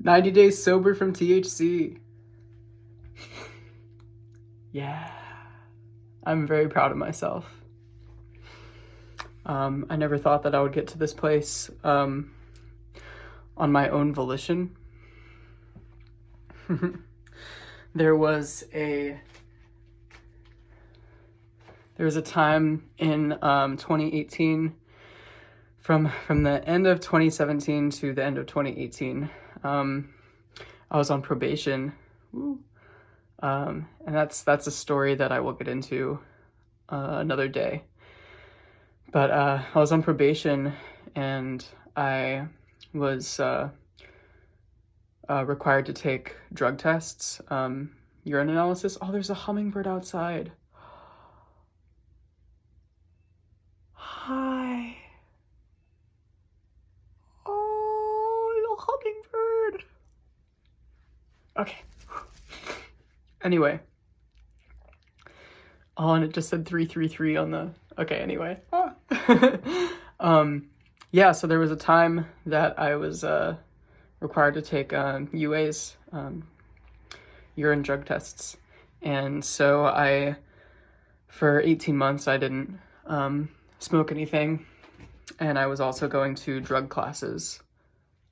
90 days sober from THC. Yeah. I'm very proud of myself. I never thought that I would get to this place on my own volition. There was a time in 2018, from the end of 2017 to the end of 2018. I was on probation. And that's a story that I will get into another day. But I was on probation, and I was required to take drug tests, urine analysis. Oh, there's a hummingbird outside. Hi. Oh, little hummingbird. Okay. Anyway. Oh, and it just said 333 on the... Okay, anyway. Yeah, so there was a time that I was required to take UAs, urine drug tests. And so for 18 months, I didn't smoke anything. And I was also going to drug classes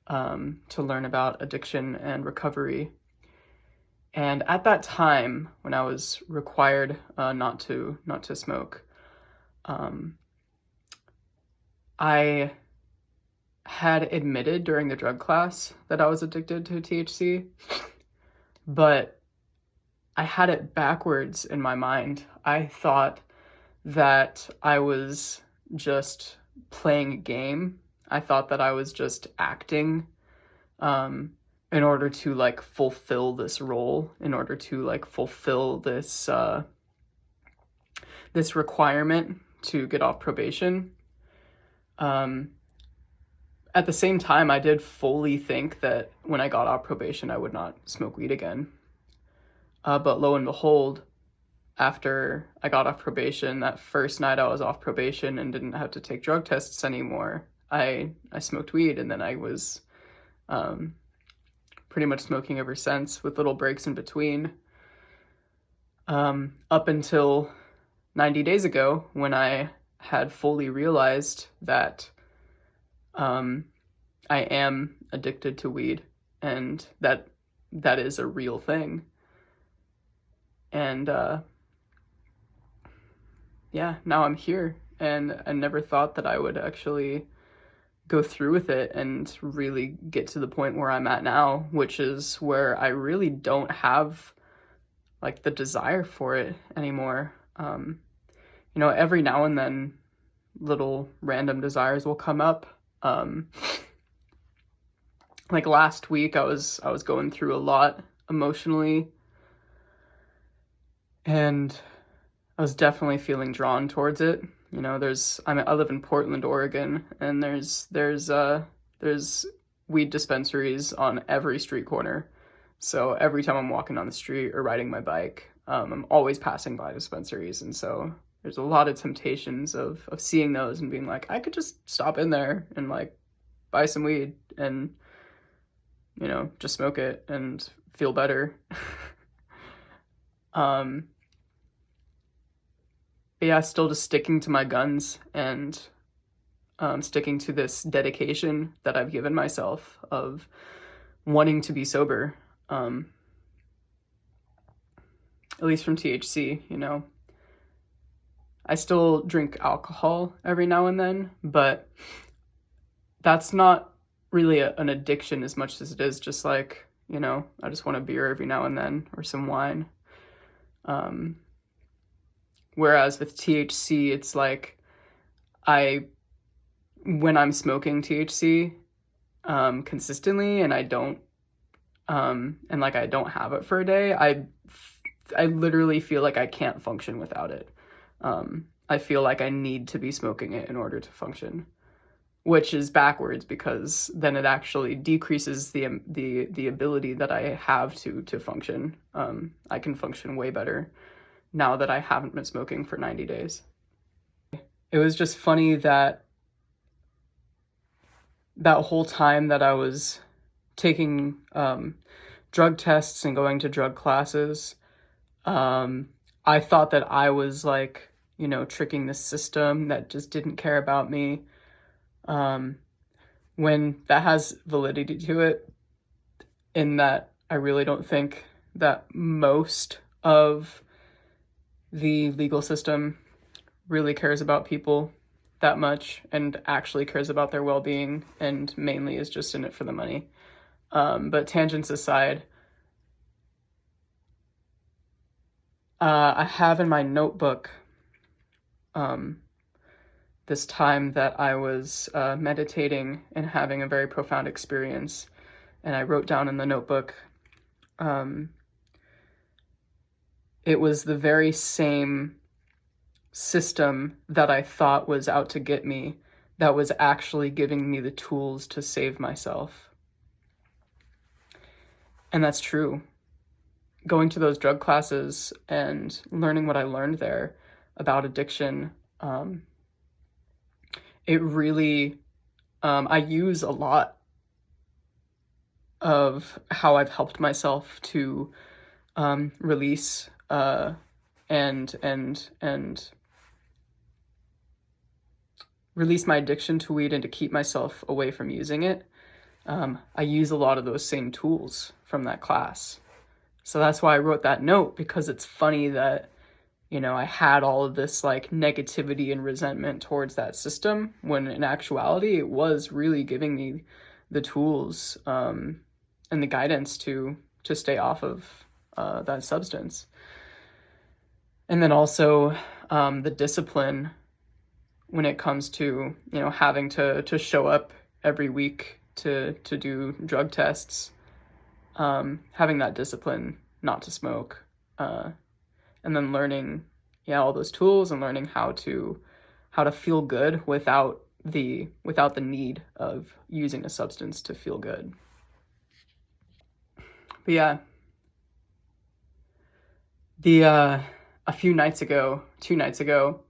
to learn about addiction and recovery. And at that time, when I was required not to smoke, I had admitted during the drug class that I was addicted to THC, but I had it backwards in my mind. I thought that I was just playing a game. I thought that I was just acting in order to like fulfill this role, in order to like fulfill this this requirement to get off probation. At the same time, I did fully think that when I got off probation, I would not smoke weed again. But lo and behold, after I got off probation, that first night I was off probation and didn't have to take drug tests anymore, I smoked weed, and then I was pretty much smoking ever since, with little breaks in between. Up until 90 days ago, when I had fully realized that I am addicted to weed, and that is a real thing. And yeah, now I'm here, and I never thought that I would actually go through with it and really get to the point where I'm at now, which is where I really don't have like the desire for it anymore. Every now and then little random desires will come up. Like last week I was going through a lot emotionally, and I was definitely feeling drawn towards it. I live in Portland, Oregon, and there's weed dispensaries on every street corner. So every time I'm walking on the street or riding my bike, I'm always passing by dispensaries, and so there's a lot of temptations of seeing those and being like, I could just stop in there and like buy some weed and just smoke it and feel better. But yeah, still just sticking to my guns and sticking to this dedication that I've given myself of wanting to be sober, at least from THC. I still drink alcohol every now and then, but that's not really an addiction as much as it is just like, I just want a beer every now and then, or some wine. Whereas with THC, it's like when I'm smoking THC consistently, and I don't have it for a day, I literally feel like I can't function without it. I feel like I need to be smoking it in order to function, which is backwards, because then it actually decreases the ability that I have to function. I can function way better now that I haven't been smoking for 90 days. It was just funny that whole time that I was taking drug tests and going to drug classes, I thought that I was like, tricking the system that just didn't care about me. When that has validity to it, in that I really don't think that most of the legal system really cares about people that much and actually cares about their well-being, and mainly is just in it for the money. But tangents aside, I have in my notebook this time that I was meditating and having a very profound experience. And I wrote down in the notebook, it was the very same system that I thought was out to get me that was actually giving me the tools to save myself. And that's true. Going to those drug classes and learning what I learned there about addiction, it really, I use a lot of how I've helped myself to release and release my addiction to weed and to keep myself away from using it. I use a lot of those same tools from that class. So that's why I wrote that note, because it's funny that, I had all of this like negativity and resentment towards that system, when in actuality, it was really giving me the tools and the guidance to stay off of that substance. And then also the discipline when it comes to, having to show up every week to do drug tests, having that discipline not to smoke, and then learning, all those tools, and learning how to feel good without the need of using a substance to feel good. But yeah, a few nights ago, 2 nights ago,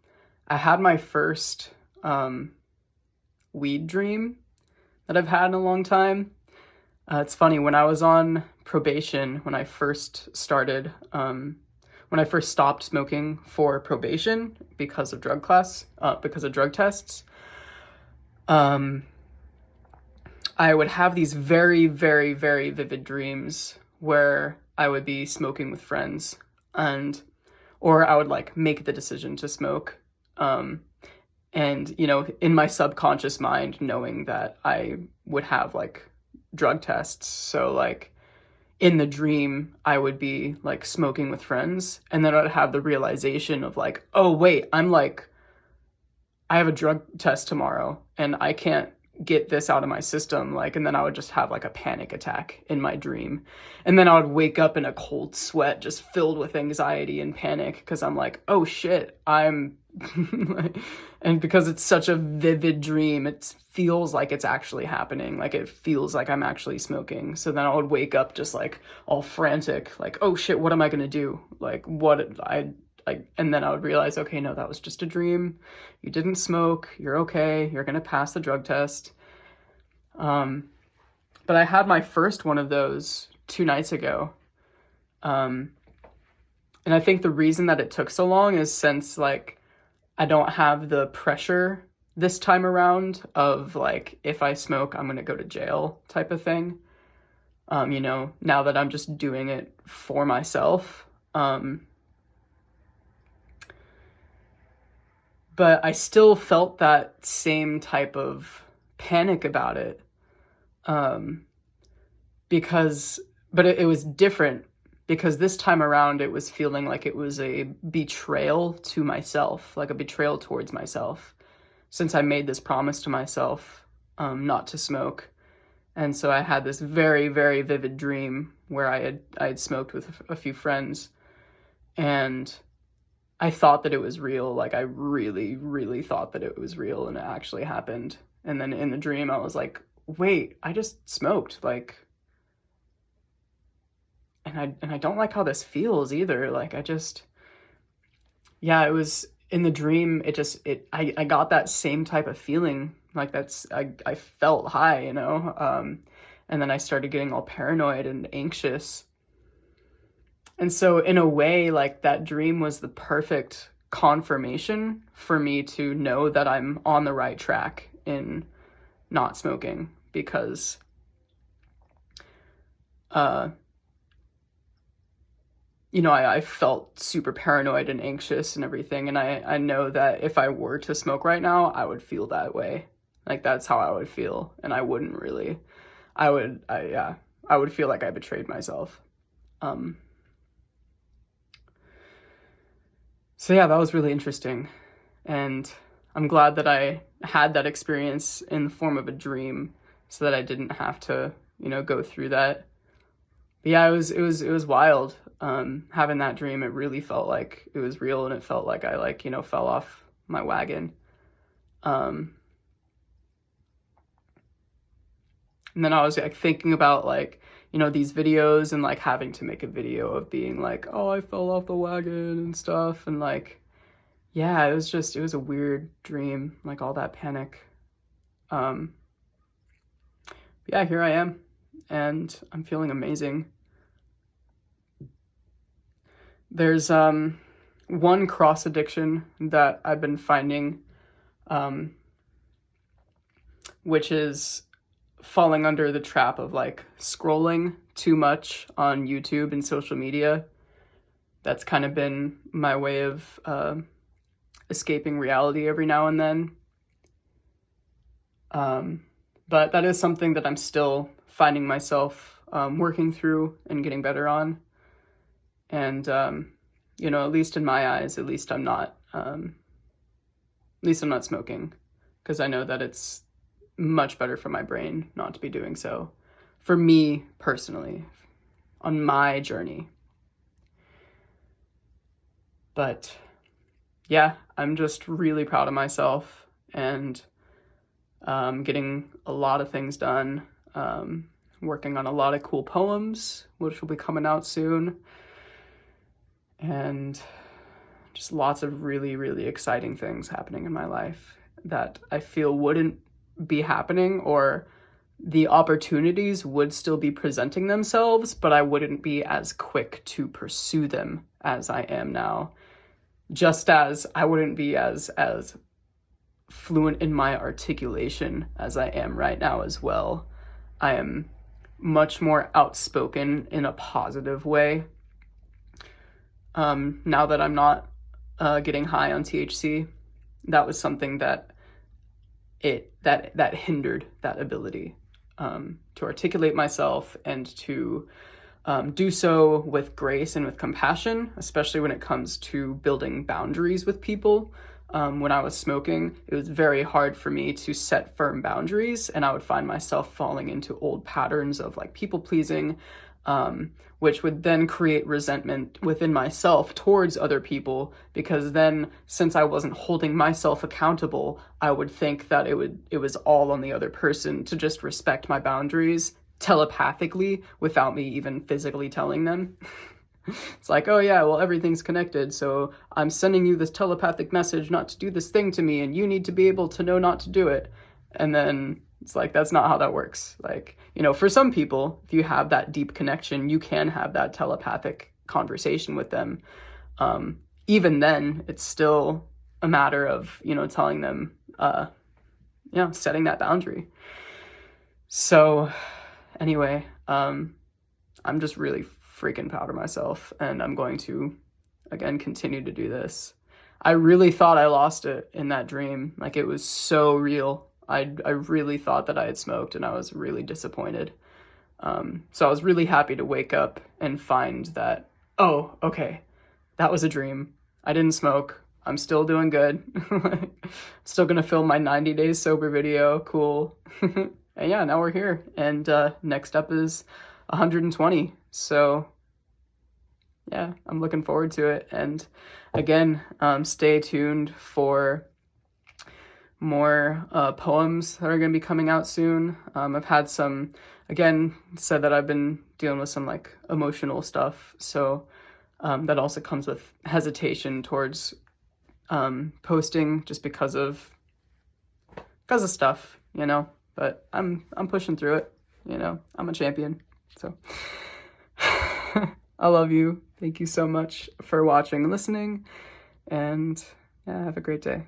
I had my first weed dream that I've had in a long time. It's funny, when I was on probation, when I first started, when I first stopped smoking for probation because of drug tests, I would have these very, very, very vivid dreams where I would be smoking with friends, or I would like make the decision to smoke. And, in my subconscious mind, knowing that I would have like drug tests. So like in the dream, I would be like smoking with friends, and then I'd have the realization of like, oh wait, I have a drug test tomorrow and I can't get this out of my system. Like, and then I would just have like a panic attack in my dream. And then I would wake up in a cold sweat, just filled with anxiety and panic, because I'm like, oh shit, and because it's such a vivid dream, it feels like it's actually happening. Like it feels like I'm actually smoking. So then I would wake up just like all frantic, like, oh shit, what am I going to do? Like and then I would realize, okay, no, that was just a dream. You didn't smoke. You're okay. You're going to pass the drug test. But I had my first one of those 2 nights ago. And I think the reason that it took so long is since like I don't have the pressure this time around of like, if I smoke, I'm going to go to jail type of thing. Now that I'm just doing it for myself. But I still felt that same type of panic about it. But it was different, because this time around it was feeling like it was a betrayal to myself, like a betrayal towards myself, since I made this promise to myself not to smoke. And so I had this very, very vivid dream where I had smoked with a few friends, and I thought that it was real. Like I really, really thought that it was real, and it actually happened. And then in the dream I was like, wait, I just smoked, like, and I don't like how this feels either. Like it was in the dream, I got that same type of feeling. Like I felt high, And then I started getting all paranoid and anxious. And so in a way, like, that dream was the perfect confirmation for me to know that I'm on the right track in not smoking, because I felt super paranoid and anxious and everything, and I know that if I were to smoke right now, I would feel that way. Like, that's how I would feel, and I wouldn't really. I would feel like I betrayed myself. So yeah, that was really interesting, and I'm glad that I had that experience in the form of a dream, so that I didn't have to, go through that. But yeah, it was wild. Having that dream, it really felt like it was real, and it felt like I fell off my wagon. And then I was like thinking about these videos, and like having to make a video of being like, oh, I fell off the wagon and stuff. And yeah, it was a weird dream, like all that panic. Yeah, here I am, and I'm feeling amazing. There's one cross addiction that I've been finding, which is falling under the trap of scrolling too much on YouTube and social media. That's kind of been my way of escaping reality every now and then. But that is something that I'm still finding myself working through and getting better on. And, at least in my eyes, at least I'm not smoking, because I know that it's much better for my brain not to be doing so, for me personally, on my journey. But yeah, I'm just really proud of myself, and getting a lot of things done, working on a lot of cool poems, which will be coming out soon, and just lots of really, really exciting things happening in my life that I feel wouldn't be happening, or the opportunities would still be presenting themselves, but I wouldn't be as quick to pursue them as I am now. Just as I wouldn't be as fluent in my articulation as I am right now as well. I am much more outspoken in a positive way. Now that I'm not getting high on THC, that was something that hindered that ability to articulate myself and to do so with grace and with compassion, especially when it comes to building boundaries with people. When I was smoking, it was very hard for me to set firm boundaries, and I would find myself falling into old patterns of people pleasing, which would then create resentment within myself towards other people, because then, since I wasn't holding myself accountable, I would think that it was all on the other person to just respect my boundaries telepathically without me even physically telling them. It's like, oh yeah, well, everything's connected, so I'm sending you this telepathic message not to do this thing to me, and you need to be able to know not to do it. And then it's like, that's not how that works. For some people, if you have that deep connection, you can have that telepathic conversation with them. Even then, it's still a matter of, telling them, setting that boundary. So anyway, I'm just really freaking proud of myself, and I'm going to, again, continue to do this. I really thought I lost it in that dream. It was so real. I really thought that I had smoked, and I was really disappointed. So I was really happy to wake up and find that, oh, okay, that was a dream. I didn't smoke. I'm still doing good. Still gonna film my 90 days sober video. Cool. And yeah, now we're here. And next up is 120. So yeah, I'm looking forward to it. And again, stay tuned for more poems that are going to be coming out soon. I've had some, again, said that I've been dealing with some emotional stuff. So that also comes with hesitation towards posting, just because of stuff, but I'm pushing through it. you know, I'm a champion. So I love you. Thank you so much for watching and listening, and yeah, have a great day.